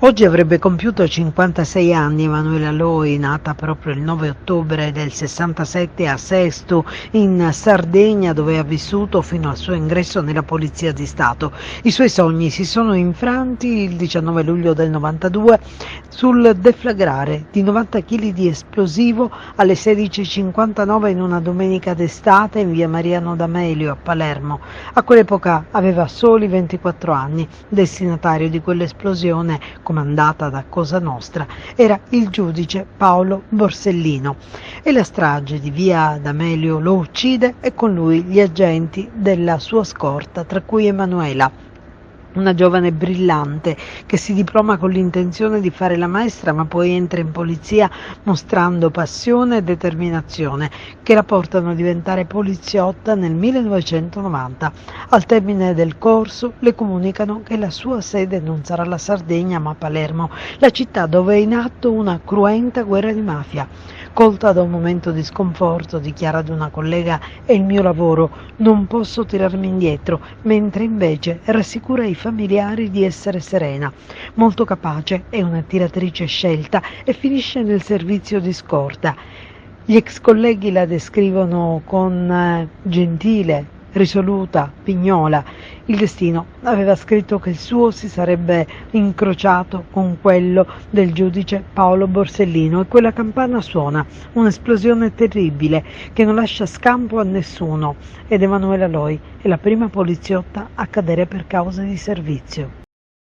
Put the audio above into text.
Oggi avrebbe compiuto 56 anni Emanuela Loi, nata proprio il 9 ottobre del 67 a Sesto, in Sardegna, dove ha vissuto fino al suo ingresso nella Polizia di Stato. I suoi sogni si sono infranti il 19 luglio del 92 sul deflagrare di 90 kg di esplosivo alle 16:59 in una domenica d'estate in via Mariano D'Amelio a Palermo. A quell'epoca aveva soli 24 anni. Destinatario di quell'esplosione, comandata da Cosa Nostra, era il giudice Paolo Borsellino, e la strage di via D'Amelio lo uccide e con lui gli agenti della sua scorta, tra cui Emanuela, una giovane brillante che si diploma con l'intenzione di fare la maestra, ma poi entra in polizia mostrando passione e determinazione che la portano a diventare poliziotta nel 1990. Al termine del corso le comunicano che la sua sede non sarà la Sardegna ma Palermo, la città dove è in atto una cruenta guerra di mafia. Colta da un momento di sconforto, dichiara ad una collega: è il mio lavoro, non posso tirarmi indietro, mentre invece rassicura i familiari di essere serena. Molto capace, è una tiratrice scelta e finisce nel servizio di scorta. Gli ex colleghi la descrivono con gentile, risoluta, pignola. Il destino aveva scritto che il suo si sarebbe incrociato con quello del giudice Paolo Borsellino, e quella campana suona, un'esplosione terribile che non lascia scampo a nessuno, ed Emanuela Loi è la prima poliziotta a cadere per causa di servizio.